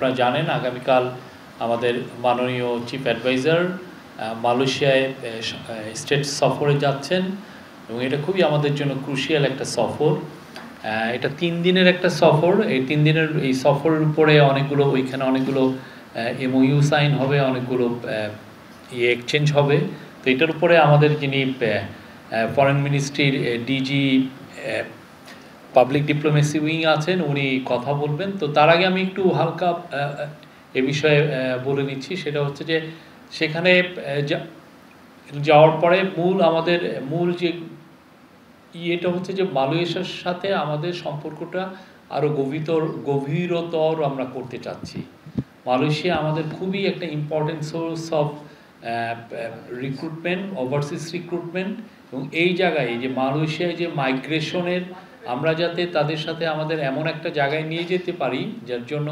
আপনারা জানেন আগামীকাল আমাদের মাননীয় চিফ অ্যাডভাইজার মালয়েশিয়ায় স্টেট সফরে যাচ্ছেন এবং এটা খুবই আমাদের জন্য ক্রুশিয়াল একটা সফর। এটা 3 দিনের একটা সফর। এই 3 দিনের এই সফরের উপরে ওইখানে অনেকগুলো MOU সাইন হবে, অনেকগুলো এক্সচেঞ্জ হবে। তো এটার উপরে আমাদের যিনি ফরেন মিনিস্ট্রির ডিজি পাবলিক ডিপ্লোমেসি উইং আছেন উনি কথা বলবেন। তো তার আগে আমি একটু হালকা এ বিষয়ে বলে নিচ্ছি, সেটা হচ্ছে যে সেখানে যাওয়ার পরে আমাদের মূল যে ইয়েটা হচ্ছে যে মালয়েশিয়ার সাথে আমাদের সম্পর্কটা আরও গভীরতর আমরা করতে চাচ্ছি। মালয়েশিয়া আমাদের খুবই একটা important source of recruitment, overseas recruitment, এবং এই জায়গায় যে মালয়েশিয়ায় যে মাইগ্রেশনের আমরা যাতে তাদের সাথে আমাদের এমন একটা জায়গায় নিয়ে যেতে পারি যার জন্য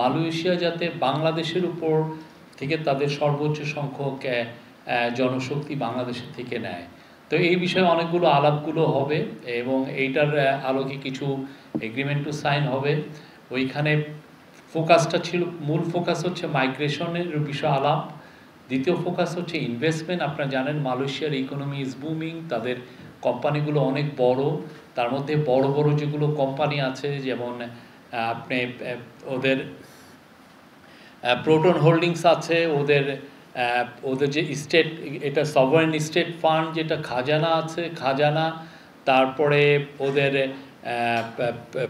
মালয়েশিয়া যাতে বাংলাদেশের উপর থেকে তাদের সর্বোচ্চ সংখ্যক জনশক্তি বাংলাদেশের থেকে নেয়। তো এই বিষয়ে অনেকগুলো আলাপগুলো হবে এবং এইটার আলোকে কিছু এগ্রিমেন্টও সাইন হবে। ওইখানে ফোকাসটা ছিল, মূল ফোকাস হচ্ছে মাইগ্রেশনের বিষয় আলাপ। দ্বিতীয় ফোকাস হচ্ছে ইনভেস্টমেন্ট। আপনারা জানেন মালয়েশিয়ার ইকোনমি ইজ বুমিং, তাদের কোম্পানিগুলো অনেক বড়। তার মধ্যে বড় বড় যেগুলো কোম্পানি আছে যেমন আপনি ওদের প্রোটন হোল্ডিংস আছে, ওদের যে স্টেট, এটা সভারেন স্টেট ফান্ড যেটা খাজানা আছে, খাজানা, তারপরে ওদের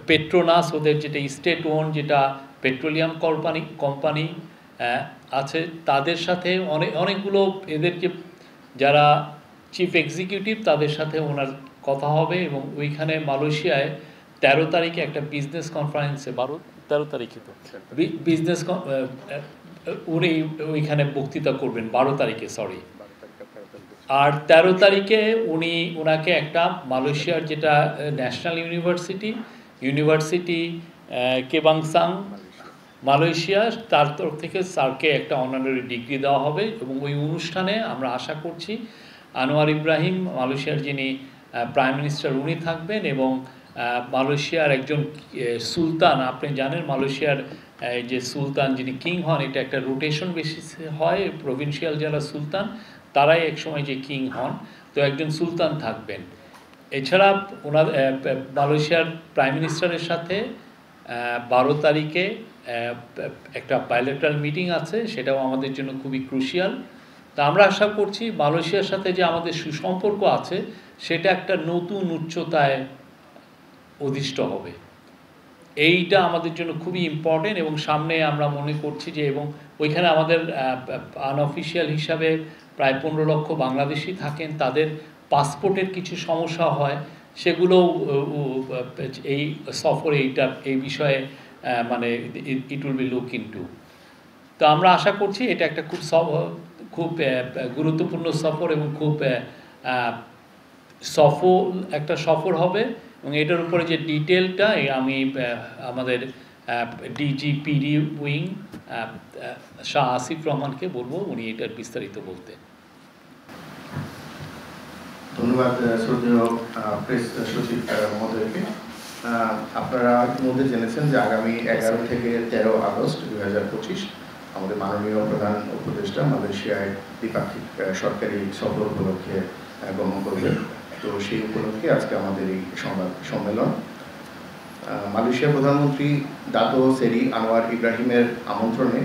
পেট্রোনাস, ওদের যেটা স্টেট ওন যেটা পেট্রোলিয়াম কোম্পানি আছে, তাদের সাথে অনেকগুলো এদের যে যারা চিফ এক্সিকিউটিভ তাদের সাথে ওনার কথা হবে। এবং ওইখানে মালয়েশিয়ায় 13 তারিখে একটা বিজনেস কনফারেন্সে 13 তারিখে তো বিজনেস উনি ওইখানে বক্তৃতা করবেন 12 তারিখে, সরি। আর 13 তারিখে ওনাকে একটা মালয়েশিয়ার যেটা ন্যাশনাল ইউনিভার্সিটি কেবাংসাং মালয়েশিয়া, তার তরফ থেকে স্যারকে একটা অনারারি ডিগ্রি দেওয়া হবে। এবং ওই অনুষ্ঠানে আমরা আশা করছি আনোয়ার ইব্রাহিম মালয়েশিয়ার যিনি প্রাইম মিনিস্টার উনি থাকবেন, এবং মালয়েশিয়ার একজন সুলতান, আপনি জানেন মালয়েশিয়ার যে সুলতান যিনি কিং হন এটা একটা রোটেশন বেসিসে হয়, প্রভিন্সিয়াল যারা সুলতান তারাই একসময় যে কিং হন, তো একজন সুলতান থাকবেন। এছাড়া মালয়েশিয়ার প্রাইম মিনিস্টারের সাথে 12 তারিখে একটা বাইলেটারাল মিটিং আছে, সেটাও আমাদের জন্য খুবই ক্রুশিয়াল। তা আমরা আশা করছি মালয়েশিয়ার সাথে যে আমাদের সুসম্পর্ক আছে সেটা একটা নতুন উচ্চতায় অধিষ্ঠ হবে। এইটা আমাদের জন্য খুবই ইম্পর্টেন্ট। এবং সামনে আমরা মনে করছি যে, এবং ওইখানে আমাদের আনঅফিসিয়াল হিসাবে প্রায় 15 লক্ষ বাংলাদেশি থাকেন, তাদের পাসপোর্টের কিছু সমস্যা হয়, সেগুলো এই সফরে এই বিষয়ে মানে it will be look into. তো আমরা আশা করছি এটা একটা খুব গুরুত্বপূর্ণ সফর এবং খুব একটা সফর হবে। এবং এটার উপরে যে ডিটেলটা আমি আমাদের ডিজিপিডি উইং শাহ আসিফ রহমানকে বলবো, উনি এটার বিস্তারিত বলতে। ধন্যবাদ শ্রদ্ধেয় প্রেস সচিব মহোদয়কে। আপনারা ইতিমধ্যে জেনেছেন যে আগামী 11 থেকে 13 আগস্ট 2025 আমাদের মাননীয় প্রধান উপদেষ্টা মালয়েশিয়ায় দ্বিপাক্ষিক সরকারি সফর উপলক্ষে গমন করবেন। তো সেই উপলক্ষে আজকে আমাদের এই সংবাদ সম্মেলন। মালয়েশিয়ার প্রধানমন্ত্রী দাতো সেরি আনোয়ার ইব্রাহিমের আমন্ত্রণে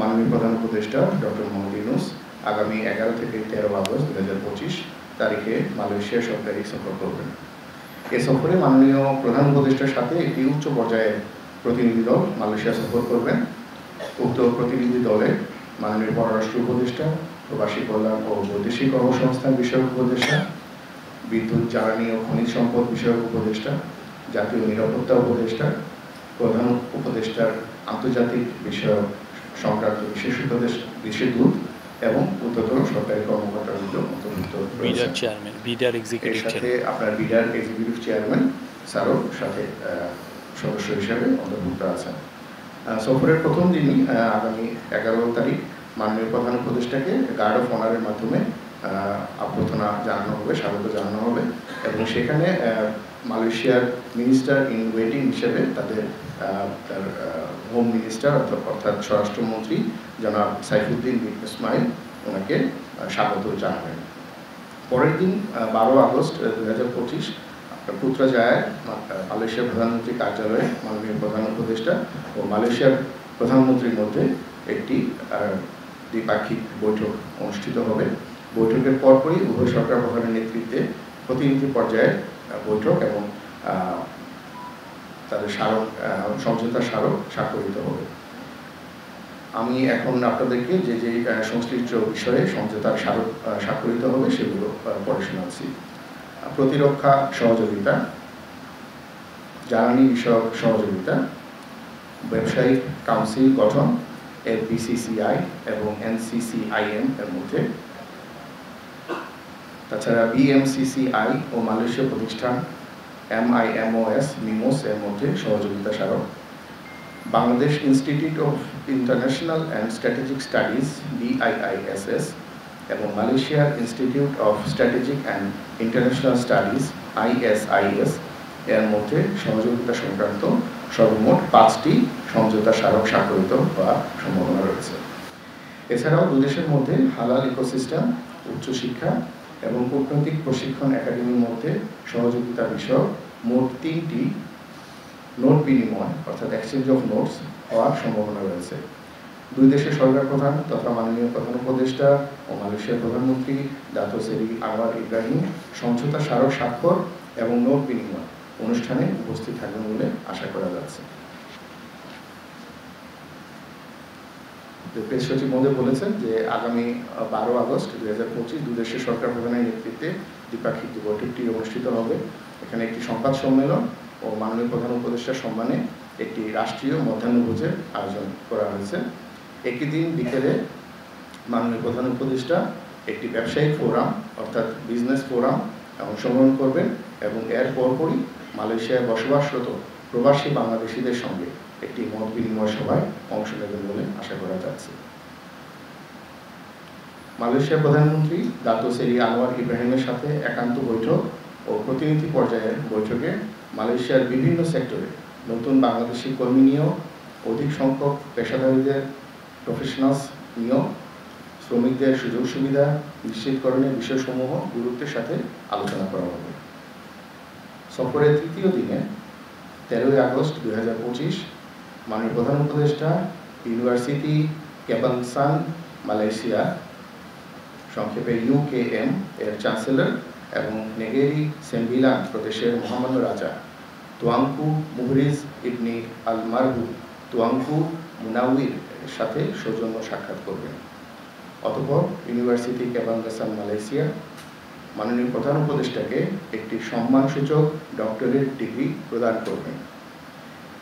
মাননীয় প্রধান উপদেষ্টা ডক্টর মোহাম্মদ ইউনূস আগামী 11 থেকে 13 আগস্ট 2025 তারিখে মালয়েশিয়া সরকারি সফর করবেন। এ সফরে মাননীয় প্রধান উপদেষ্টার সাথে একটি উচ্চ পর্যায়ের প্রতিনিধি দল মালয়েশিয়া সফর করবেন। উক্ত প্রতিনিধি দলে মাননীয় পররাষ্ট্র উপদেষ্টা, প্রবাসী কল্যাণ ও বৈদেশিক কর্মসংস্থান বিষয়ক উপদেষ্টা, বিদ্যুৎ জ্বালানি ও খনিজ সম্পদ বিষয়ক উপদেষ্টা, জাতীয় নিরাপত্তা উপদেষ্টা, প্রধান উপদেষ্টার আন্তর্জাতিক বিষয়ক সংক্রান্ত বিশেষ দূত এবং উচ্চতর সরকারি কর্মকর্তাগুলো অন্তর্ভুক্ত রয়েছে। সাথে আপনার বিডার এক্সিকিউটিভ চেয়ারম্যান স্যারও সাথে সদস্য হিসেবে অন্তর্ভুক্ত আছেন। সফরের প্রথম দিনই আগামী 11 তারিখ মাননীয় প্রধান উপদেষ্টাকে গার্ড অফ অনারের মাধ্যমে অভ্যর্থনা জানানো হবে, স্বাগত জানানো হবে। এবং সেখানে মালয়েশিয়ার মিনিস্টার ইন ওয়েটিং হিসেবে তার হোম মিনিস্টার অর্থাৎ স্বরাষ্ট্রমন্ত্রী জনাব সাইফুদ্দিন বিন ইসমাইল ওনাকে স্বাগত জানাবেন। পরের দিন 12 আগস্ট 2025 পুত্রাজায়ায় মালয়েশিয়ার প্রধানমন্ত্রী কার্যালয়ে মাননীয় প্রধান উপদেষ্টা ও মালয়েশিয়ার প্রধানমন্ত্রীর মধ্যে একটি দ্বিপাক্ষিক বৈঠক অনুষ্ঠিত হবে। বৈঠকের পরপরই উভয় সরকার প্রধানের নেতৃত্বে প্রতিনিধি পর্যায়ে বৈঠক এবং তাদের সমঝোতার স্মারক স্বাক্ষরিত হবে। আমি এখন আপনাদেরকে যে যে সংশ্লিষ্ট বিষয়ে সমঝোতার স্মারক স্বাক্ষরিত হবে সেগুলো পড়ে শোনাচ্ছি। প্রতিরক্ষা সহযোগিতা, জ্বালানি বিষয়ক সহযোগিতা, ব্যবসায়িক কাউন্সিল গঠন LPCCI এবং NCCIM এর মধ্যে, তাছাড়া BMCCI ও মালয়েশিয়া প্রতিষ্ঠান MIMOS এর মধ্যে সহযোগিতা স্মারক, Bangladesh institute of international and strategic studies BIISS এবং মালয়েশিয়ার institute of strategic and international studies ISIS এর মধ্যে সহযোগিতা সংক্রান্ত সর্বমোট 5টি সমঝোতা স্মারক স্বাক্ষরিত হওয়ার সম্ভাবনা রয়েছে। এছাড়াও দুদেশের মধ্যে হালাল ইকোসিস্টেম, উচ্চশিক্ষা এবং কূটনৈতিক প্রশিক্ষণ একাডেমির মধ্যে সহযোগিতা বিষয়ক মোট 3টি নোট বিনিময় অর্থাৎ এক্সচেঞ্জ অফ নোটস হওয়ার সম্ভাবনা রয়েছে। দুই দেশের সরকার প্রধান তথা মাননীয় প্রধান উপদেষ্টা ও মালয়েশিয়ার প্রধানমন্ত্রী দাতো সেরি আনোয়ার ইব্রাহিম সমঝোতা স্মারক স্বাক্ষর এবং নোট বিনিময় অনুষ্ঠানে উপস্থিত থাকবেন বলে আশা করা যাচ্ছে। প্রেস সচিব মহোদয় বলেছেন যে আগামী 12 আগস্ট 2025 দুই দেশের সরকার প্রধানের নেতৃত্বে দ্বিপাক্ষিক বৈঠকটি অনুষ্ঠিত হবে। এখানে একটি সংবাদ সম্মেলন ও মাননীয় প্রধান উপদেষ্টার সম্মানে একটি রাষ্ট্রীয় মধ্যাহ্নভোজের আয়োজন করা হয়েছে। একই দিন বিকেলে মাননীয় প্রধান উপদেষ্টা একটি ব্যবসায়িক ফোরাম অর্থাৎ বিজনেস ফোরাম অংশগ্রহণ করবেন এবং এর পরপরই মালয়েশিয়ায় বসবাসরত প্রবাসী বাংলাদেশিদের সঙ্গে একটি মত বিনিময় সভায় অংশ নেবেন বলে আশা করা যাচ্ছে। মালয়েশিয়ার প্রধানমন্ত্রী দাতো সেরি আনোয়ার ইব্রাহিমের সাথে একান্ত বৈঠক ও প্রতিনিধি পর্যায়ের বৈঠকে মালয়েশিয়ার বিভিন্ন সেক্টরে নতুন বাংলাদেশি কর্মী নিয়োগ, অধিক সংখ্যক পেশাদারীদের প্রফেশনালস নিয়োগ, শ্রমিকদের সুযোগ সুবিধা নিশ্চিতকরণের বিষয়সমূহ গুরুত্বের সাথে আলোচনা করা হবে। সফরের তৃতীয় দিনে 13 আগস্ট 2025 মাননীয় প্রধান উপদেষ্টা ইউনিভার্সিটি কেবাংসান মালয়েশিয়া সংক্ষেপে UKM এর চ্যান্সেলর এবং নেগেরি সেম্বিলান প্রদেশের মহামান্য রাজা তুয়াংকু মুহরিজ ইবনি আল মারহু তুয়াংকু মুনাউইর এর সাথে সৌজন্য সাক্ষাৎ করবেন। অতঃপর ইউনিভার্সিটি কেবাংসান মালয়েশিয়া মাননীয় প্রধান উপদেষ্টাকে একটি সম্মানসূচক ডক্টরেট ডিগ্রি প্রদান করবেন।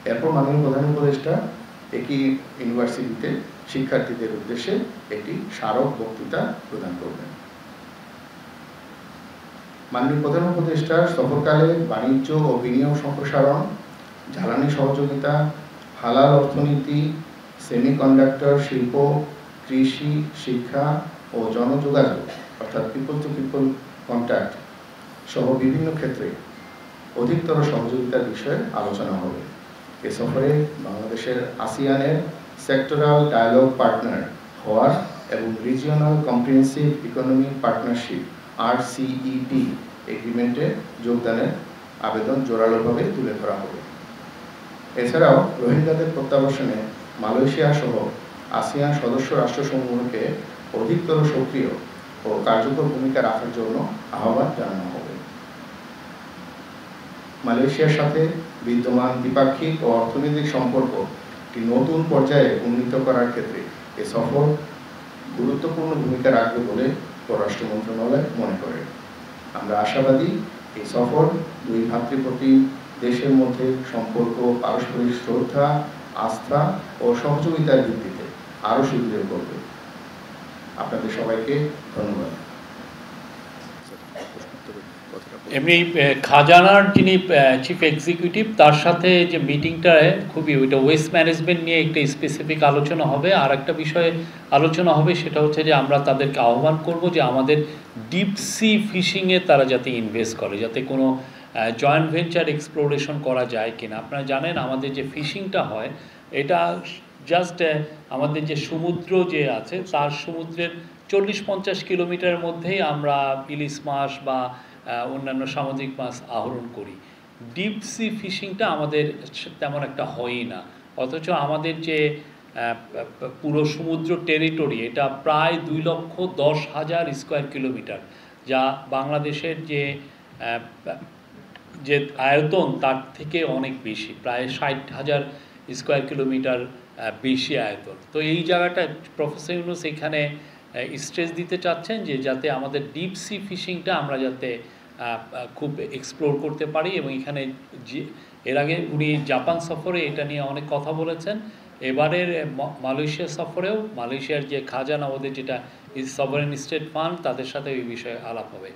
এরপর মাননীয় প্রধান উপদেষ্টা একই ইউনিভার্সিটিতে শিক্ষার্থীদের উদ্দেশ্যে একটি স্মারক বক্তৃতা প্রদান করবেন। মাননীয় প্রধান উপদেষ্টার সফরকালে বাণিজ্য ও বিনিয়োগ সম্প্রসারণ, জ্বালানি সহযোগিতা, হালাল অর্থনীতি, সেমিকন্ডাক্টর শিল্প, কৃষি, শিক্ষা ও জনযোগাযোগ অর্থাৎ পিপল টু পিপল কন্ট্যাক্ট সহ বিভিন্ন ক্ষেত্রে অধিকতর সহযোগিতার বিষয়ে আলোচনা হবে। এ সফরে বাংলাদেশের আসিয়ানের সেক্টরাল ডায়ালগ পার্টনার হওয়ার এবং regional comprehensive economic partnership RCEP এগ্রিমেন্টে যোগদানের আবেদন জোরালোভাবে তুলে ধরা হবে। এছাড়াও রোহিঙ্গাদের প্রত্যাবাসনে মালয়েশিয়া সহ আসিয়ান সদস্য রাষ্ট্রসমূহকে অধিকতর সক্রিয় ও কার্যকর ভূমিকা রাখার জন্য আহ্বান জানানো হবে। মালয়েশিয়ার সাথে বিদ্যমান দ্বিপাক্ষিক ও অর্থনৈতিক সম্পর্ক একটি নতুন পর্যায়ে উন্নীত করার ক্ষেত্রে এ সফর গুরুত্বপূর্ণ ভূমিকা রাখবে বলে পররাষ্ট্র মন্ত্রণালয় মনে করে। আমরা আশাবাদী এই সফর দুই ভাতৃপ্রতিম দেশের মধ্যে সম্পর্ক, পারস্পরিক শ্রদ্ধা, আস্থা ও সহযোগিতার ভিত্তিতে আরও সুদৃঢ় করবে। আপনাদের সবাইকে ধন্যবাদ। এমনি খাজানার যিনি চিফ এক্সিকিউটিভ তার সাথে যে মিটিংটায় খুবই ওইটা ওয়েস্ট ম্যানেজমেন্ট নিয়ে একটা স্পেসিফিক আলোচনা হবে। আর একটা বিষয়ে আলোচনা হবে সেটা হচ্ছে যে আমরা তাদেরকে আহ্বান করব যে আমাদের ডিপ সি ফিশিংয়ে তারা যাতে ইনভেস্ট করে, যাতে কোনো জয়েন্ট ভেঞ্চার এক্সপ্লোরেশন করা যায় কিনা। আপনারা জানেন আমাদের যে ফিশিংটা হয় এটা জাস্ট আমাদের যে সমুদ্র যে আছে তার সমুদ্রের 40-50 কিলোমিটারের মধ্যেই আমরা ইলিশ মাছ বা অন্যান্য সামুদ্রিক মাছ আহরণ করি। ডিপ সি ফিশিংটা আমাদের তেমন একটা হয়ই না, অথচ আমাদের যে পুরো সমুদ্র টেরিটরি এটা প্রায় 2,10,000 স্কোয়ার কিলোমিটার, যা বাংলাদেশের যে আয়তন তার থেকে অনেক বেশি, প্রায় 60,000 স্কোয়ার কিলোমিটার বেশি আয়তন। তো এই জায়গাটা প্রফেসর ইউনূস এখানে স্ট্রেস দিতে চাচ্ছেন যে যাতে আমাদের ডিপ সি ফিশিংটা আমরা যাতে খুব এক্সপ্লোর করতে পারি, এবং এখানে এর আগে উনি জাপান সফরে এটা নিয়ে অনেক কথা বলেছেন। এবারের মালয়েশিয়া সফরেও মালয়েশিয়ার যে খাজানা ওদের যেটা সভারেন স্টেট ফান্ড তাদের সাথে এই বিষয়ে আলাপ হবে।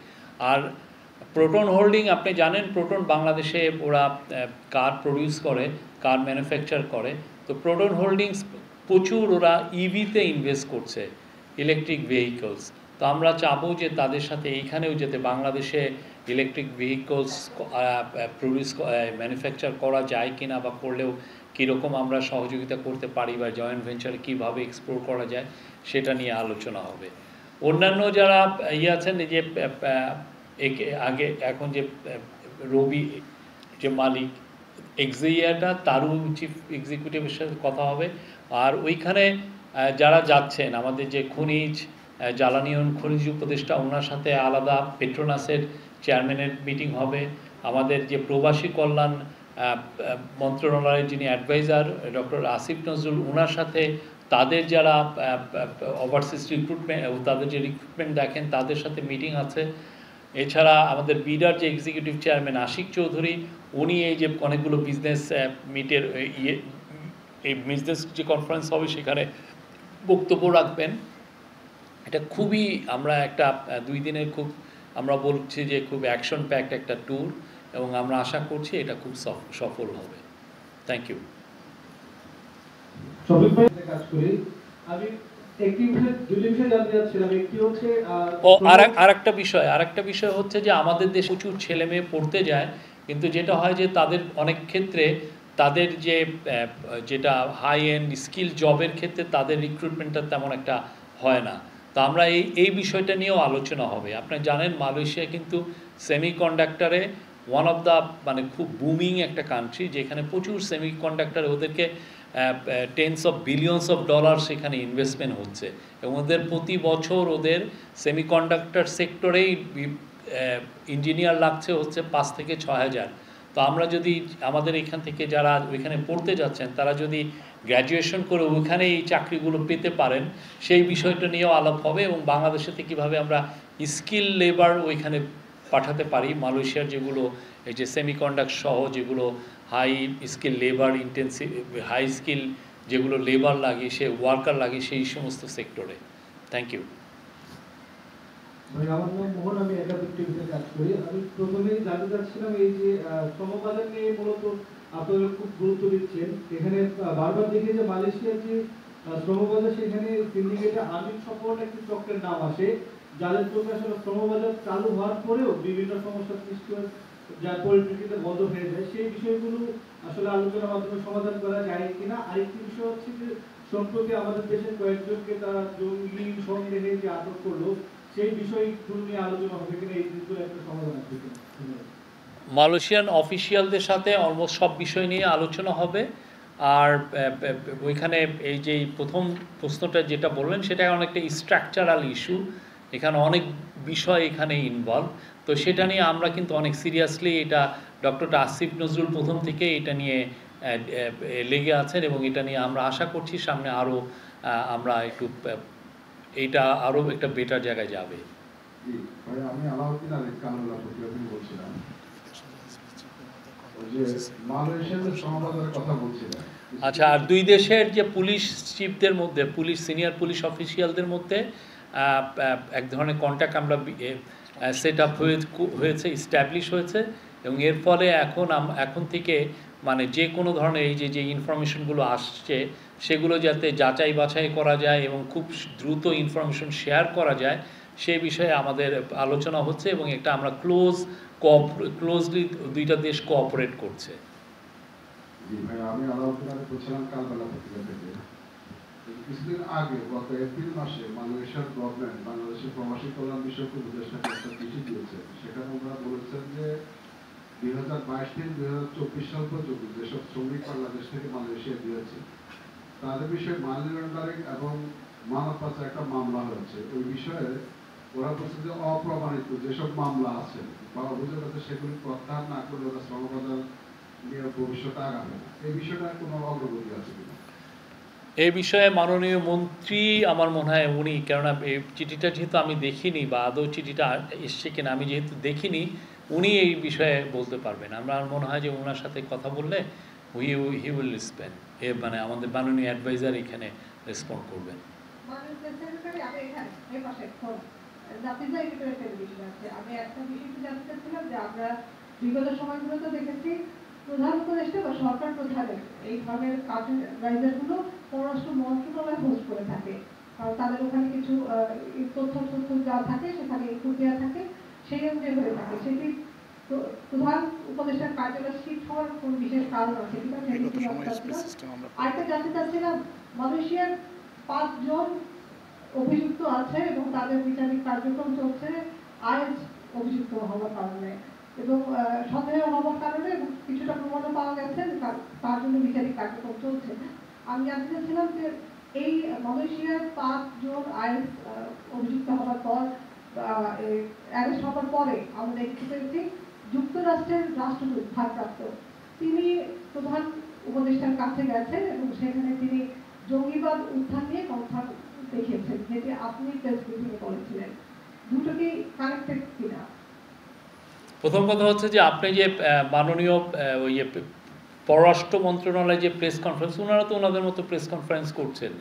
আর প্রোটন হোল্ডিং, আপনি জানেন প্রোটন বাংলাদেশে ওরা কার প্রডিউস করে, কার ম্যানুফ্যাকচার করে। তো প্রোটন হোল্ডিংস প্রচুর ওরা ইভিতে ইনভেস্ট করছে, ইলেকট্রিক ভেহিকলস। তো আমরা চাবো যে তাদের সাথে এইখানেও যাতে বাংলাদেশে ইলেকট্রিক ভেহিকলস প্রডিউস ম্যানুফ্যাকচার করা যায় কিনা, বা করলেও কীরকম আমরা সহযোগিতা করতে পারি, বা জয়েন্ট ভেঞ্চারে কীভাবে এক্সপ্লোর করা যায় সেটা নিয়ে আলোচনা হবে। অন্যান্য যারা আছেন যে আগে এখন যে রবি যে মালিক এক্সিয়াটা তারও চিফ এক্সিকিউটিভের সাথে কথা হবে। আর ওইখানে যারা যাচ্ছেন আমাদের যে খনিজ জ্বালানি খনিজ উপদেষ্টা ওনার সাথে আলাদা পেট্রোনাসের চেয়ারম্যানের মিটিং হবে। আমাদের যে প্রবাসী কল্যাণ মন্ত্রণালয়ের যিনি অ্যাডভাইজার ডক্টর আসিফ নজরুল ওনার সাথে তাদের যারা ওভারসিজ রিক্রুটমেন্ট তাদের যে রিক্রুটমেন্ট দেখেন তাদের সাথে মিটিং আছে। এছাড়া আমাদের বিডার যে এক্সিকিউটিভ চেয়ারম্যান আশিক চৌধুরী উনি এই যে অনেকগুলো বিজনেস মিটের এই বিজনেস যে কনফারেন্স হবে সেখানে বক্তব্য রাখবেন। এটা খুবই আমরা একটা 2 দিনের খুব আমরা বলছি যে খুব অ্যাকশন প্যাকড একটা ট্যুর, এবং আমরা আশা করছি এটা খুব সফল হবে। Thank you. আরেকটা বিষয় হচ্ছে যে আমাদের দেশে প্রচুর ছেলে মেয়ে পড়তে যায়, কিন্তু যেটা হয় যে তাদের অনেক ক্ষেত্রে তাদের যেটা হাই এন্ড স্কিল জবের ক্ষেত্রে তাদের রিক্রুটমেন্টটা তেমন একটা হয় না। তো আমরা এই বিষয়টা নিয়েও আলোচনা হবে। আপনি জানেন মালয়েশিয়া কিন্তু সেমিকন্ডাক্টরে ওয়ান অফ দ্য খুব বুমিং একটা কান্ট্রি, যেখানে প্রচুর সেমিকন্ডাক্টর ওদেরকে tense of billions of dollar সেখানে ইনভেস্টমেন্ট হচ্ছে, এবং ওদের প্রতি বছর ওদের সেমিকন্ডাক্টর সেক্টরেই ইঞ্জিনিয়ার লাগছে হচ্ছে 5 থেকে 6,000। তো আমরা যদি আমাদের এখান থেকে যারা ওইখানে পড়তে যাচ্ছেন তারা যদি গ্র্যাজুয়েশন করে ওইখানে এই চাকরিগুলো পেতে পারেন, সেই বিষয়টা নিয়েও আলাপ হবে, এবং বাংলাদেশেতে কীভাবে আমরা স্কিল লেবার ওইখানে পাঠাতে পারি। মালয়েশিয়ার যেগুলো এই যে সেমিকন্ডাক্টর সহ যেগুলো high skill labour intensive high skill যেগুলো লেবার লাগে সে ওয়ার্কার লাগে সেই সমস্ত সেক্টরে। Thank you. আমার নাম মোহন, আমি একাধিক টিভিতে কাজ করি। আমি প্রথমেই জানতে চাচ্ছিলাম এই যে শ্রমবাজার নিয়ে মূলত আপনারা খুব গুরুত্ব দিচ্ছেন। এখানে বারবার দেখি যে মালয়েশিয়ার যে শ্রমবাজার সেখানে সিন্ডিকেটে আমিন সম্পর্কে একটি চক্রের নাম আসে, যাদের চোখে আসলে শ্রমবাজার চালু হওয়ার পরেও বিভিন্ন সমস্যার সৃষ্টি হয়, যার পরিপ্রেক্ষিতে বন্ধ হয়ে যায়। সেই বিষয়গুলো আসলে আলোচনার মাধ্যমে সমাধান করা যায় কিনা। আরেকটি বিষয় হচ্ছে যে সম্প্রতি আমাদের দেশের কয়েকজনকে তারা জঙ্গি সন্দেহে যে আটক করলো, সেই বিষয়গুলো নিয়ে আলোচনা হবে কিনা, এই দুটো একটা সমাধান আছে কিনা। মালয়েশিয়ান অফিসিয়ালদের সাথে অলমোস্ট সব বিষয় নিয়ে আলোচনা হবে। আর ওইখানে এই যে প্রথম প্রশ্নটা যেটা বললেন সেটা অনেকটা স্ট্রাকচারাল ইস্যু, এখানে অনেক বিষয় এখানে ইনভলভ। তো সেটা নিয়ে আমরা কিন্তু অনেক সিরিয়াসলি এটা ডক্টর আসিফ নজরুল প্রথম থেকে এটা নিয়ে লেগে আছেন, এবং এটা নিয়ে আমরা আশা করছি সামনে আরও আমরা একটু এইটা আরও একটা বেটার জায়গায় যাবে। আমি আলাউদ্দিন আলী কানুল্লাহ প্রতিবেদন বলছিলাম, কথা বলছিলাম। আচ্ছা, আর 2 দেশের যে পুলিশ চিফদের মধ্যে সিনিয়র পুলিশ অফিসিয়ালদের মধ্যে এক ধরনের কন্ট্যাক্ট আমরা সেট আপ হয়েছে, ইস্টাবলিশ হয়েছে, এবং এর ফলে এখন থেকে যে কোনো ধরনের এই যে ইনফরমেশনগুলো আসছে সেগুলো যাতে যাচাই বাছাই করা যায় এবং খুব দ্রুত ইনফরমেশন শেয়ার করা যায়, সেই বিষয়ে আমাদের আলোচনা হচ্ছে এবং একটা আমরা ক্লোজলি দুইটা দেশ কোঅপারেট করছে। জি ভাই, আমি আলাউদ্দিন আলী বলছিলাম কালবেলা পত্রিকা থেকে। কিছুদিন আগে গত এপ্রিল মাসে মালয়েশিয়ার গভর্নমেন্ট বাংলাদেশের প্রবাসী কল্যাণ বিষয়ক উপদেষ্টাকে একটা চিঠি দিয়েছে। সেখানে ওনারা বলেছেন যে 2022 থেকে 2024 সাল পর্যন্ত যেসব শ্রমিক বাংলাদেশ থেকে মালয়েশিয়া গিয়েছে তাদের বিষয়ে মানি লন্ডারিং এবং মানব পাচার একটা মামলা হয়েছে। ওই বিষয়ে ওরা বলছে যে অপ্রমাণিত যেসব মামলা আছে বা অভিযোগ আছে সেগুলি প্রত্যাহার না করলে ওরা শ্রম বাজার নিয়ে ভবিষ্যতে আগাবে না। এই বিষয়টা কোনো অগ্রগতি আছে কিনা? এই বিষয়ে মাননীয় মন্ত্রী আমার মনে হয় উনি, কেননা এই চিঠিটা যেহেতু আমি দেখিনি বা আদৌ চিঠিটা এসছে কিনা আমি যেহেতু দেখিনি, উনি এই বিষয়ে বলতে পারবেন। আমার মনে হয় যে ওনার সাথে কথা বললে হি উইল রেসপন্ড, মানে আমাদের মাননীয় অ্যাডভাইজার এখানে রেসপন্ড করবেন। আমি একটা বিষয় জানতে চাচ্ছিলাম যে আমরা বিগত সময়গুলোতে দেখেছি প্রধান উপদেষ্টা বা সরকার প্রধানের এই ধরনের অ্যাডভাইজারগুলো পররাষ্ট্র মন্ত্রণালয় হোস্ট করে থাকে, কারণ তাদের ওখানে কিছু তথ্য যা থাকে সেখানে ইনপুট দেওয়া থাকে, সেই অনুযায়ী হয়ে থাকে। সেটি প্রধান উপদেষ্টার কার্যালয় শিফট হওয়ার কোনো বিশেষ কারণ আছে কিনা? আরেকটা জানতে চাচ্ছিলাম, মালয়েশিয়ার 5 জন অভিযুক্ত আছে এবং তাদের বিচারিক কার্যক্রম চলছে আইএস অভিযুক্ত হওয়ার কারণে এবং সন্দেহ হওয়ার কারণে এবং কিছুটা প্রমাণও পাওয়া গেছে, তার জন্য বিচারিক কার্যক্রম চলছে। আমি জানতে চাচ্ছিলাম যে এই মালয়েশিয়ার 5 জন আইএস অভিযুক্ত হওয়ার পর অ্যারেস্ট হওয়ার পরে আমরা দেখতে পেরেছি যুক্তরাষ্ট্রের রাষ্ট্রদূত ভারপ্রাপ্ত তিনি প্রধান উপদেষ্টার কাছে গেছেন এবং সেখানে তিনি জঙ্গিবাদ উত্থান নিয়ে কথা দেখিয়েছেন, যেটি আপনি প্রেস ব্রিফিংয়ে বলেছিলেন। দুটো কি কানেক্টেড কিনা? প্রথম কথা হচ্ছে যে আপনি যে মাননীয় ওই পররাষ্ট্র মন্ত্রণালয়ে যে প্রেস কনফারেন্স, ওনারা তো ওনাদের মতো প্রেস কনফারেন্স করছেন,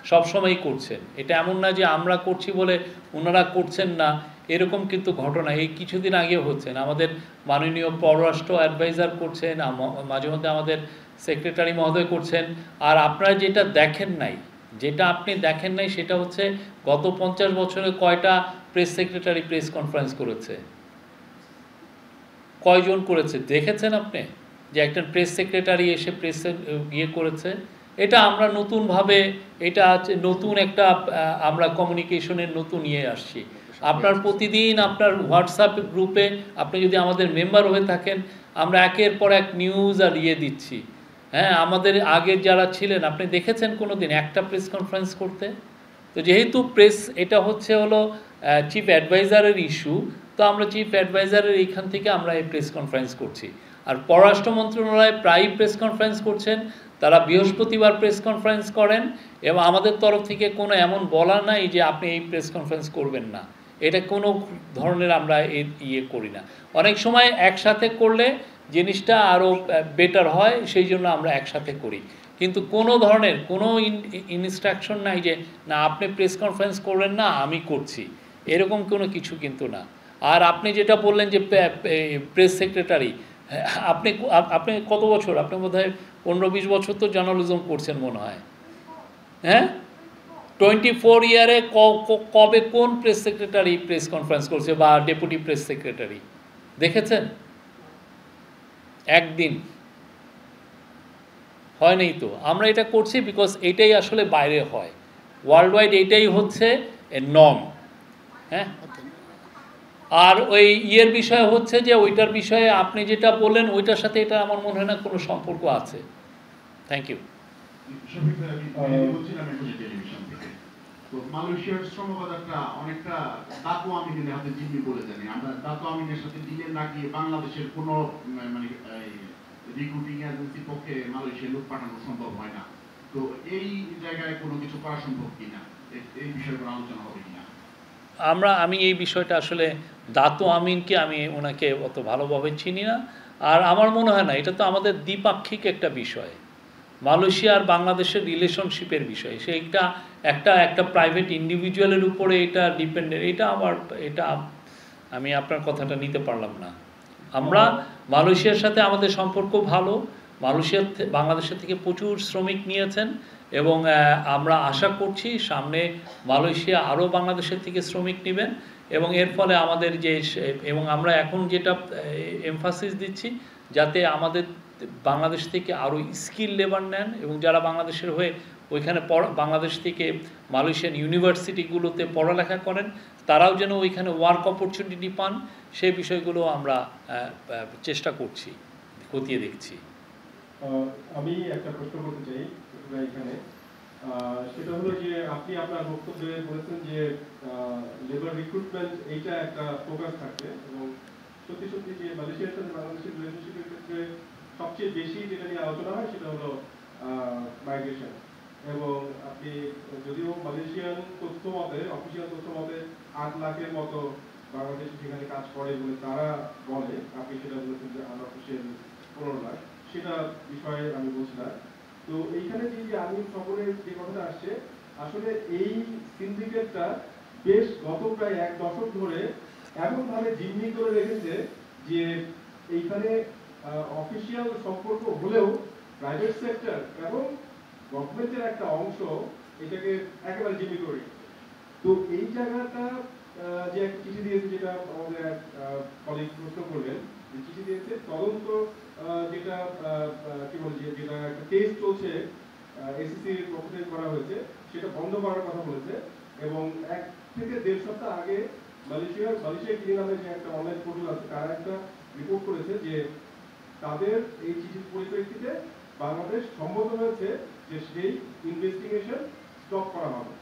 সবসময়ই করছেন। এটা এমন না যে আমরা করছি বলে ওনারা করছেন না, এরকম কিন্তু ঘটনা এই কিছুদিন আগেও হচ্ছেন। আমাদের মাননীয় পররাষ্ট্র অ্যাডভাইজার করছেন, মাঝে মধ্যে আমাদের সেক্রেটারি মহোদয় করছেন। আর আপনারা যেটা আপনি দেখেন নাই সেটা হচ্ছে গত 50 বছরে কয়টা প্রেস সেক্রেটারি প্রেস কনফারেন্স করেছে, কয়জন করেছে দেখেছেন আপনি? যে একজন প্রেস সেক্রেটারি এসে প্রেসে করেছে। এটা আমরা নতুনভাবে, এটা নতুন একটা আমরা কমিউনিকেশনের নতুন আসছি। আপনার প্রতিদিন আপনার হোয়াটসঅ্যাপ গ্রুপে আপনি যদি আমাদের মেম্বার হয়ে থাকেন, আমরা একের পর এক নিউজ আর দিচ্ছি। হ্যাঁ, আমাদের আগের যারা ছিলেন আপনি দেখেছেন কোনো দিন একটা প্রেস কনফারেন্স করতে? তো যেহেতু এটা হলো চিফ অ্যাডভাইজারের ইস্যু, তো আমরা চিফ অ্যাডভাইজারের এইখান থেকে আমরা এই প্রেস কনফারেন্স করছি। আর পররাষ্ট্র মন্ত্রণালয় প্রায়ই প্রেস কনফারেন্স করছেন, তারা বৃহস্পতিবার প্রেস কনফারেন্স করেন এবং আমাদের তরফ থেকে কোনো এমন বলা নাই যে আপনি এই প্রেস কনফারেন্স করবেন না। এটা কোনো ধরনের আমরা করি না। অনেক সময় একসাথে করলে জিনিসটা আরও বেটার হয়, সেই জন্য আমরা একসাথে করি। কিন্তু কোনো ধরনের কোনো ইনস্ট্রাকশন নাই যে না আপনি প্রেস কনফারেন্স করবেন না, আমি করছি, এরকম কোনো কিছু কিন্তু না। আর আপনি যেটা বললেন যে প্রেস সেক্রেটারি, আপনি কত বছর, আপনি বোধহয় 15-20 বছর তো জার্নালিজম করছেন মনে হয়। হ্যাঁ, 24 ইয়ারে কবে কোন প্রেস সেক্রেটারি প্রেস কনফারেন্স করছে বা ডেপুটি প্রেস সেক্রেটারি দেখেছেন? একদিন হয় নাই তো। আমরা এটা করছি বিকজ এটাই আসলে বাইরে হয়, ওয়ার্ল্ড ওয়াইড এটাই হচ্ছে নর্ম। হ্যাঁ, আর ওই বিষয় হচ্ছে যে ওইটার বিষয়ে আপনি যেটা বললেন ওইটার সাথে এটা আমার মনে হয় না কোনো সম্পর্ক আছে। Thank you. মালয়েশিয়ার শ্রম বাজারটা অনেকটা দাতু আমিনের হাতে জিম্মি বলে জানি আমরা। দাতু আমিনের সাথে ডিলে না গিয়ে বাংলাদেশের কোনো মানে রিক্রুটিং এজেন্সির পক্ষে মালয়েশিয়া লোক পাঠানো সম্ভব হয় না। তো এই জায়গায় কোনো কিছু করা সম্ভব কিনা, এই বিষয়ে কোনো আলোচনা হবে কিনা? আমি এই বিষয়টা আসলে দাতু আমিনকে আমি ওনাকে অত ভালোভাবে চিনি না, আর আমার মনে হয় না, এটা তো আমাদের দ্বিপাক্ষিক একটা বিষয়, মালয়েশিয়া আর বাংলাদেশের রিলেশনশিপের বিষয়। সেইটা একটা প্রাইভেট ইন্ডিভিজুয়ালের উপরে এটা ডিপেন্ডেন্ট। এটা আমি আপনার কথাটা নিতে পারলাম না। আমরা মালয়েশিয়ার সাথে আমাদের সম্পর্ক ভালো, বাংলাদেশের থেকে প্রচুর শ্রমিক নিয়েছেন এবং আমরা আশা করছি সামনে মালয়েশিয়া আরও বাংলাদেশের থেকে শ্রমিক নেবেন এবং এর ফলে আমাদের এবং আমরা এখন যেটা এমফাসিস দিচ্ছি যাতে আমাদের বাংলাদেশ থেকে আরও স্কিল লেবার নেন এবং যারা বাংলাদেশের হয়ে ওইখানে বাংলাদেশ থেকে মালয়েশিয়ান ইউনিভার্সিটিগুলোতে পড়ালেখা করেন তারাও যেন ওইখানে ওয়ার্ক অপরচুনিটি পান সেই বিষয়গুলো আমরা চেষ্টা করছি, খতিয়ে দেখছি। আমি একটা প্রশ্ন করতে চাই এখানে, সেটা হলো যে আপনি আপনার বক্তব্যে বলেছেন যে লেবার রিক্রুটমেন্ট এইটা একটা ফোকাস থাকবে এবং সত্যি সত্যি যে মালয়েশিয়ার সাথে বাংলাদেশের রিলেশনশিপের ক্ষেত্রে সবচেয়ে বেশি যেটা নিয়ে আলোচনা হয় সেটা হলো মাইগ্রেশন। এবং আপনি যদিও মালয়েশিয়ান তথ্য মতে, অফিসিয়াল তথ্য মতে 8 লাখের মতো বাংলাদেশ সেখানে কাজ করে বলে তারা বলে, আপনি সেটা বলেছেন যে আনঅফিসিয়াল 15 লাখ, সেটা বিষয়ে আমি বলছি না। তো এইখানে যে আমি খবরের যে কথাটা আসছে, আসলে এই সিন্ডিকেটটা বেশ গত প্রায় 1 দশক ধরে এমনভাবে জিম্মি করে রেখেছে যে এইখানে অফিসিয়াল সম্পর্ক হলেও প্রাইভেট সেক্টর এবং গভর্নমেন্টের একটা অংশ এটাকে একেবারে জিম্মি করে রেখেছে। তো এই জায়গাটা যে একটা চিঠি দিয়েছে, যেটা আমাদের কলিগ প্রশ্ন করবেন, যে চিঠি দিয়েছে তদন্ত যেটা কি বলে যেটা একটা টেস্ট চলছে এসিসির পক্ষ থেকে করা হয়েছে সেটা বন্ধ করার কথা বলেছে এবং 1 থেকে 1.5 সপ্তাহ আগে মালয়েশিয়া ক্লিন নামে যে একটা অনলাইন পোর্টাল আছে তারা একটা রিপোর্ট করেছে যে তাদের এই চিঠির পরিপ্রেক্ষিতে বাংলাদেশ সম্মত হয়েছে যে সেই ইনভেস্টিগেশন স্টপ করা হবে।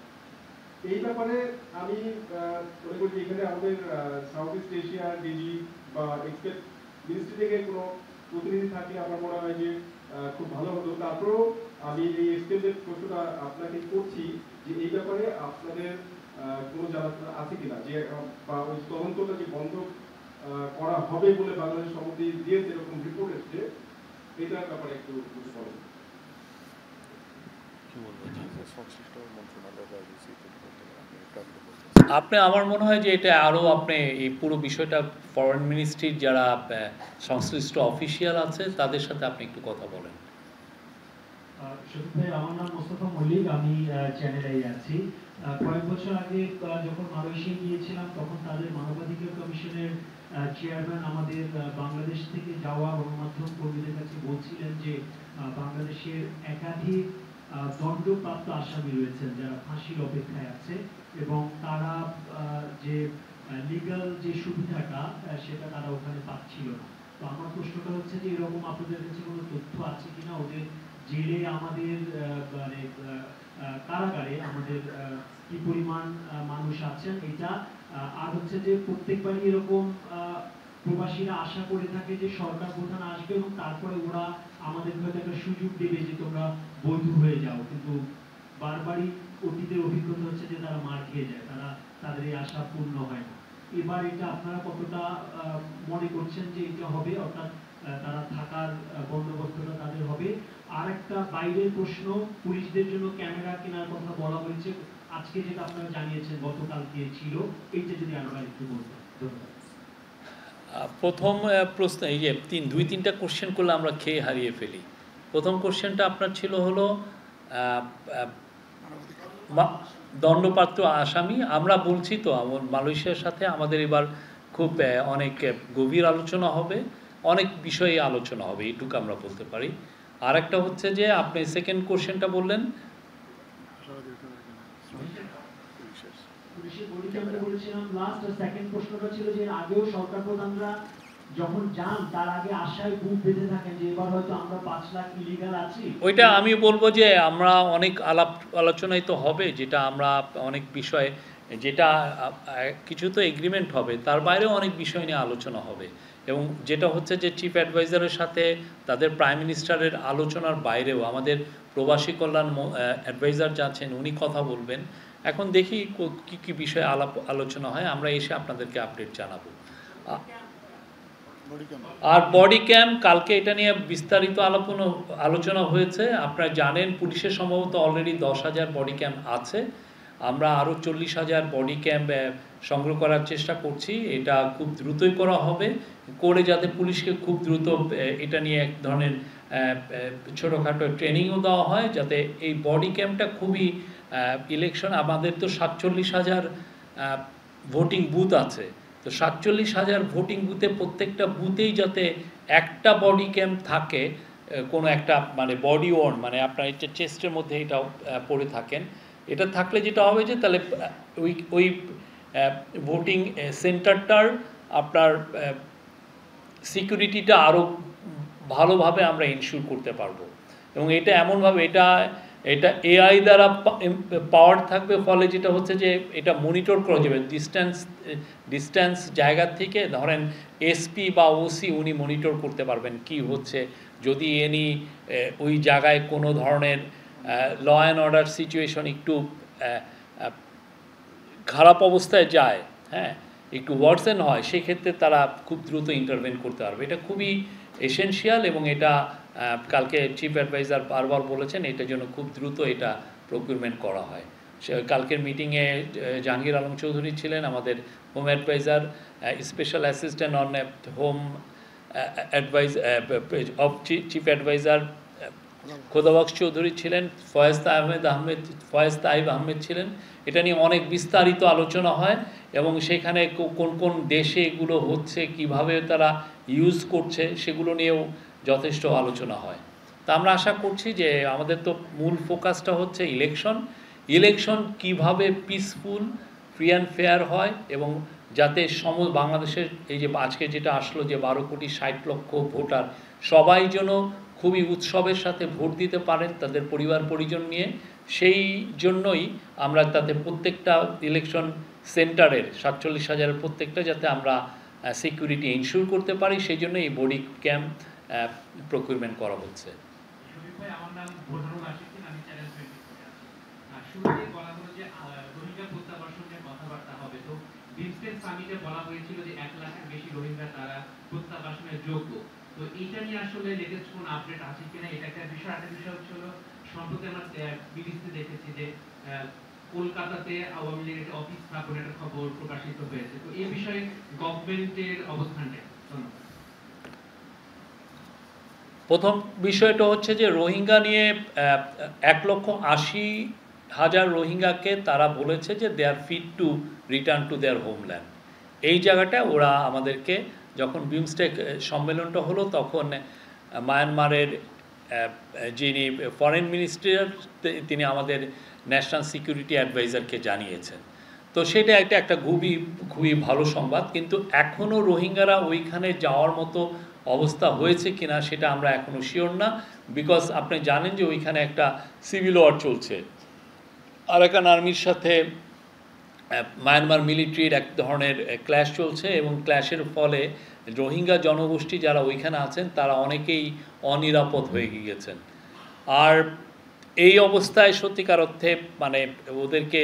এই ব্যাপারে আমি মনে করি এখানে আমাদের সাউথ ইস্ট এশিয়া ডিজি বা এক্সপেক্ট মিনিস্ট্রি থেকে কোনো প্রতিনিধি থাকলে আমার মনে হয় যে খুব ভালো হতো। তারপরেও আমি এই এক্সটেন্ডেড প্রশ্নটা আপনাকে করছি যে এই ব্যাপারে আপনাদের কোনো জানা আছে কিনা, যে বা ওই তদন্তটা যে বন্ধ করা হবে বলে বাংলাদেশ সম্মতি দিয়েছে এরকম রিপোর্ট এসছে, এটার ব্যাপারে একটু কিছু বলেন। আপনি, আমার মনে হয় যে এটা আরও আপনি এই পুরো বিষয়টা ফরেন মিনিস্ট্রির যারা সংশ্লিষ্ট অফিসিয়াল আছে তাদের সাথে আপনি একটু কথা বলেন। শফিক ভাই, আমার নাম মোস্তফা মল্লিক, আমি চ্যানেলে আছি। কয়েক বছর আগে যখন মালয়েশিয়া গিয়েছিলাম তখন তাদের মানবাধিকার কমিশনের চেয়ারম্যান আমাদের বাংলাদেশ থেকে যাওয়া গণমাধ্যম কর্মীদের কাছে বলছিলেন যে বাংলাদেশের একাধিক দণ্ডপ্রাপ্ত আসামি রয়েছেন যারা ফাঁসির অপেক্ষায় আছে এবং তারা যে লিগ্যাল যে সুবিধাটা সেটা তারা ওখানে পাচ্ছিল না। তো আমার প্রশ্নটা হচ্ছে যে এরকম আপনাদের কাছে কোনো তথ্য আছে কিনা, ওদের জেলে আমাদের মানে কারাগারে আমাদের কি পরিমাণ মানুষ আছেন এটা, আর হচ্ছে যে প্রত্যেকবারই এরকম প্রবাসীরা আশা করে থাকে যে সরকার প্রধান আসবে এবং তারপরে ওরা আমাদের হয়তো একটা সুযোগ দেবে যে তোমরা বৈধ হয়ে যাও, কিন্তু বারবারই অতীতের অভিজ্ঞতা হচ্ছে যে তারা মার খেয়ে যায়, তাদের এই আশা পূর্ণ হয় না। এবার এটা আপনারা কতটা মনে করছেন যে এটা হবে, অর্থাৎ তারা থাকার বন্দোবস্তটা তাদের হবে? আর একটা বাইরের প্রশ্ন, পুলিশদের জন্য ক্যামেরা কেনার কথা বলা হয়েছে, আজকে যেটা আপনারা জানিয়েছেন গতকালকে ছিল, এইটা যদি আমরা একটু বলতেন। ধন্যবাদ। প্রথম প্রশ্ন, এই যে 2-3টা কোশ্চেন করলে আমরা খেয়ে হারিয়ে ফেলি। প্রথম কোশ্চেনটা আপনার ছিল হলো দণ্ডপ্রাপ্ত আসামি। আমরা বলছি তো মালয়েশিয়ার সাথে আমাদের এবার খুব অনেক গভীর আলোচনা হবে, অনেক বিষয়ে আলোচনা হবে, এইটুকু আমরা বলতে পারি। আর একটা হচ্ছে যে আপনি সেকেন্ড কোশ্চেনটা বললেন লাস্ট সেকেন্ড প্রশ্নটা ছিল যে আগেও সরকার প্রধানরা যখন যান তার আগে আশায় বুক বেঁধে থাকেন যে এবার হয়তো আমরা 5 লাখ ইলিগাল আছি। ওইটা আমি বলবো যে আমরা অনেক আলোচনায় তো হবে, যেটা আমরা অনেক বিষয়, যেটা কিছু তো এগ্রিমেন্ট হবে, তার বাইরেও অনেক বিষয় নিয়ে আলোচনা হবে এবং যেটা হচ্ছে যে চিফ অ্যাডভাইজারের সাথে তাদের প্রাইম মিনিস্টারের আলোচনার বাইরেও আমাদের প্রবাসী কল্যাণ অ্যাডভাইজার যাচ্ছেন, উনি কথা বলবেন। এখন দেখি কি কি বিষয়ে আলোচনা হয়, আমরা এসে আপনাদেরকে আপডেট জানাবো। আর বডি ক্যাম্প, কালকে এটা নিয়ে বিস্তারিত আলোচনা হয়েছে। আপনারা জানেন পুলিশের সম্ভবত অলরেডি 10,000 বডি ক্যাম্প আছে, আমরা আরও 40,000 বডি ক্যাম্প সংগ্রহ করার চেষ্টা করছি। এটা খুব দ্রুতই করা হবে, করে যাতে পুলিশকে খুব দ্রুত এটা নিয়ে এক ধরনের ছোটোখাটো ট্রেনিংও দেওয়া হয়, যাতে এই বডি ক্যাম্পটা খুবই ইলেকশন, আমাদের তো 47,000 ভোটিং বুথ আছে, তো 47,000 ভোটিং বুথে প্রত্যেকটা বুথেই যাতে একটা বডি ক্যাম্প থাকে, কোনো একটা মানে বডি ওয়ার্ন, মানে আপনার এটা চেস্টের মধ্যে এটাও পড়ে থাকেন, এটা থাকলে যেটা হবে যে তাহলে ওই ভোটিং সেন্টারটার আপনার সিকিউরিটিটা আরও ভালোভাবে আমরা ইনশিওর করতে পারবো। এবং এটা এমনভাবে এটা এআই দ্বারা পাওয়ার থাকবে, ফলে যেটা হচ্ছে যে এটা মনিটর করা যাবে ডিস্ট্যান্স জায়গা থেকে, ধরেন এসপি বা ওসি উনি মনিটর করতে পারবেন কি হচ্ছে, যদি ওই জায়গায় কোনো ধরনের ল অ্যান্ড অর্ডার সিচুয়েশন একটু খারাপ অবস্থায় যায়, হ্যাঁ, একটু ওয়ার্সেন হয়, সেক্ষেত্রে তারা খুব দ্রুত ইন্টারভেন করতে পারবে। এটা খুবই এসেনশিয়াল, এবং এটা কালকে চিফ অ্যাডভাইজার বারবার বলেছেন এটার জন্য খুব দ্রুত এটা প্রকিউরমেন্ট করা হয়। কালকের মিটিংয়ে জাহাঙ্গীর আলম চৌধুরী ছিলেন, আমাদের home adviser, special assistant on home of chief adviser Khodabux Chowdhury ছিলেন, ফয়েজ তাইব আহমেদ ছিলেন। এটা নিয়ে অনেক বিস্তারিত আলোচনা হয়, এবং সেখানে কোন কোন দেশে এগুলো হচ্ছে, কিভাবে তারা ইউজ করছে, সেগুলো নিয়েও যথেষ্ট আলোচনা হয়। তা আমরা আশা করছি যে আমাদের তো মূল ফোকাসটা হচ্ছে ইলেকশন কিভাবে পিসফুল, ফ্রি অ্যান্ড ফেয়ার হয়, এবং যাতে বাংলাদেশের এই যে আজকে যেটা আসলো যে 12,60,00,000 ভোটার সবাই যেন খুবই উৎসবের সাথে ভোট দিতে পারেন তাদের পরিবার পরিজন নিয়ে, সেই জন্যই আমরা তাতে প্রত্যেকটা ইলেকশন সেন্টারের 47,000 প্রত্যেকটা যাতে আমরা সিকিউরিটি ইনশিওর করতে পারি, সেই জন্য এই বডি ক্যাম্প প্রকিউরমেন্ট করা হচ্ছে। আমার নাম বোরহানুল আশিকিন, আমি চ্যানেল 24 থেকে আছি। শুরুতেই বলা হলো যে রোহিঙ্গা প্রত্যাবাসন নিয়ে কথাবার্তা হবে, তো বিমস্টেক সামিটে বলা হয়েছিল যে 1 লাখের বেশি রোহিঙ্গা তারা প্রত্যাবাসনের যোগ্য। তো এইটা নিয়ে আসলে লেটেস্ট কোন আপডেট আছে কিনা, এটা একটা বিষয়। একটা বিষয় হচ্ছে সম্প্রতি আমরা বিবিসিতে দেখেছি যে কলকাতাতে আওয়ামী লীগের একটা অফিস স্থাপনের একটা খবর প্রকাশিত হয়েছে, তো এই বিষয়ে গভর্নমেন্টের অবস্থানটা। ধন্যবাদ। প্রথম বিষয়টা হচ্ছে যে রোহিঙ্গা নিয়ে 1,80,000 রোহিঙ্গাকে তারা বলেছে যে they are fit to return to their homeland. এই জায়গাটা ওরা আমাদেরকে, যখন বিমস্টেক সম্মেলনটা হলো তখন মায়ানমারের যিনি ফরেন মিনিস্টার তিনি আমাদের ন্যাশনাল সিকিউরিটি অ্যাডভাইজারকে জানিয়েছেন। তো সেটা একটা খুবই ভালো সংবাদ, কিন্তু এখনও রোহিঙ্গারা ওইখানে যাওয়ার মতো অবস্থা হয়েছে কিনা সেটা আমরা এখনও শিওর না, বিকজ আপনি জানেন যে ওইখানে একটা সিভিল ওয়ার চলছে, আরাকান আর্মির সাথে মায়ানমার মিলিটারির এক ধরনের ক্ল্যাশ চলছে, এবং ক্ল্যাশের ফলে রোহিঙ্গা জনগোষ্ঠী যারা ওইখানে আছেন তারা অনেকেই অনিরাপদ হয়ে গিয়েছেন। আর এই অবস্থায় সত্যিকার অর্থে মানে ওদেরকে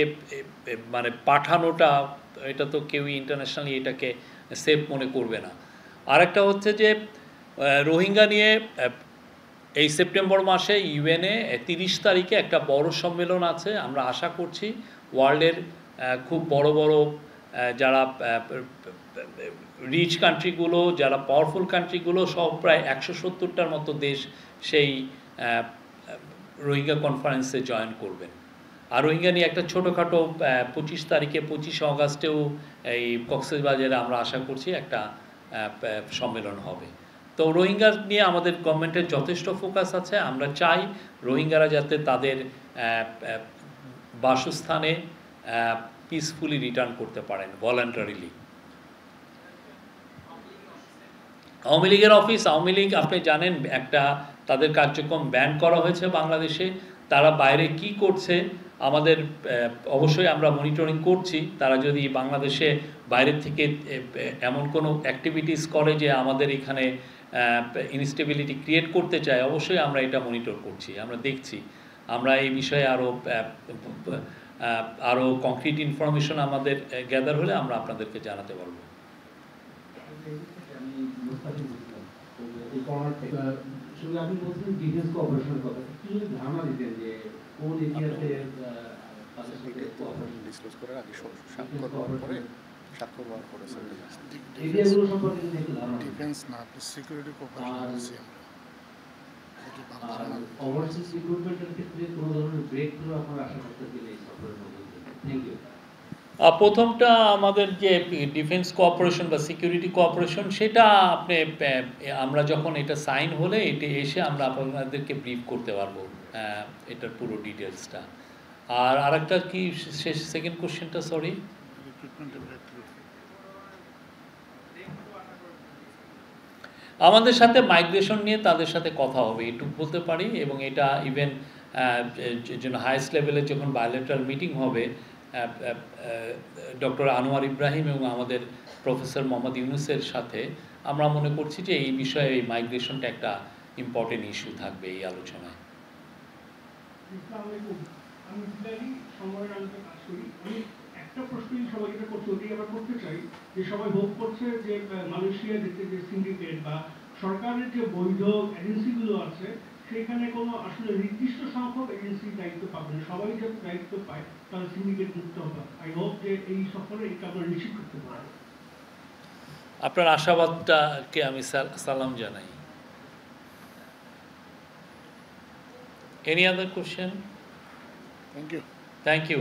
মানে পাঠানোটা, এটা তো কেউই ইন্টারন্যাশনালি এটাকে সেফ মনে করবে না। আরেকটা হচ্ছে যে রোহিঙ্গা নিয়ে এই সেপ্টেম্বর মাসে ইউএনএ 30 তারিখে একটা বড় সম্মেলন আছে। আমরা আশা করছি ওয়ার্ল্ডের খুব বড় বড় যারা রিচ কান্ট্রিগুলো, যারা পাওয়ারফুল কান্ট্রিগুলো সব প্রায় 170টার মতো দেশ সেই রোহিঙ্গা কনফারেন্সে জয়েন করবেন। আর রোহিঙ্গা নিয়ে একটা ছোটোখাটো 25 তারিখে 25 অগাস্টেও এই কক্সবাজারে আমরা আশা করছি একটা সম্মেলন হবে। তো রোহিঙ্গা নিয়ে আমাদের গভর্নমেন্টের যথেষ্ট ফোকাস আছে। আমরা চাই রোহিঙ্গারা যাতে তাদের বাসস্থানে পিসফুলি রিটার্ন করতে পারেন ভলান্টারিলি। আওয়ামী লীগের অফিস, আওয়ামী লীগ আপনি জানেন একটা তাদের কার্যক্রম ব্যান করা হয়েছে বাংলাদেশে। তারা বাইরে কি করছে আমাদের অবশ্যই আমরা মনিটরিং করছি। তারা যদি বাংলাদেশে বাইরের থেকে এমন কোনো অ্যাক্টিভিটিস করে যে আমাদের এখানে ইনস্টেবিলিটি ক্রিয়েট করতে চায়, অবশ্যই আমরা এটা মনিটর করছি, আমরা দেখছি। আমরা এই বিষয়ে আরও কংক্রিট ইনফরমেশন আমাদের গ্যাদার হলে আমরা আপনাদেরকে জানাতে পারবো। আপনি বলছেন ডিফেন্স কোঅপারেশনের কথা, কি ধারণা দিতেন যে কোন এরিয়াতে ডিসক্লোজ করার আগে স্বাক্ষর হওয়ার পরে এরিয়াগুলো সম্পর্কে যদি একটু ধারণা ডিফেন্স না, সিকিউরিটি কোঅপারেশন। আর ওভারসিজ রিক্রুটমেন্টের ক্ষেত্রে কোনো ধরনের ব্রেক থ্রু আপনারা আশা করতে গেলে এই সফরের মধ্যে থ্যাংক ইউ। প্রথমটা আমাদের যে ডিফেন্স কোঅপারেশন বা সিকিউরিটি কোঅপারেশন, সেটা আপনি আমরা যখন এটা সাইন হলে এটা এসে আমরা আপনাদেরকে ব্রিফ করতে পারবো এটার পুরো ডিটেলসটা। আর আরেকটা কি শেষ সেকেন্ড কোশ্চেনটা, সরি? আমাদের সাথে মাইগ্রেশন নিয়ে তাদের সাথে কথা হবে, এটুকু বলতে পারি। এবং এটা ইভেন যেন হাইয়েস্ট লেভেলে যখন বায়োলেটারাল মিটিং হবে, ডক্টর আনোয়ার ইব্রাহিম এবং আমাদের প্রফেসর মোহাম্মদ ইউনুসের সাথে আমরা মনে করছি যে এই বিষয়ে এই মাইগ্রেশনটা একটা ইম্পর্টেন্ট ইস্যু থাকবে এই আলোচনায়। আমি ইসরায়েলি সময়ের আলোতে কাজ করি। আমি একটা প্রশ্নই সবাই যেটা করছে ওটাই আবার করতে চাই, যে সবাই হোপ করছে যে মালয়েশিয়া যে সিন্ডিকেট বা সরকারের যে বৈধ এজেন্সিগুলো আছে সেখানে কোনো আসলে নির্দিষ্ট সংখ্যক এজেন্সি দায়িত্ব পাবে না, সবাই যে দায়িত্ব পায় তাহলে সিন্ডিকেট মুক্ত হবে। আই হোপ যে এই সফরে এটা আমরা নিশ্চিত করতে পারবো। আপনার আশাবাদটাকে আমি সালাম জানাই। Any other question? Thank you. Thank you.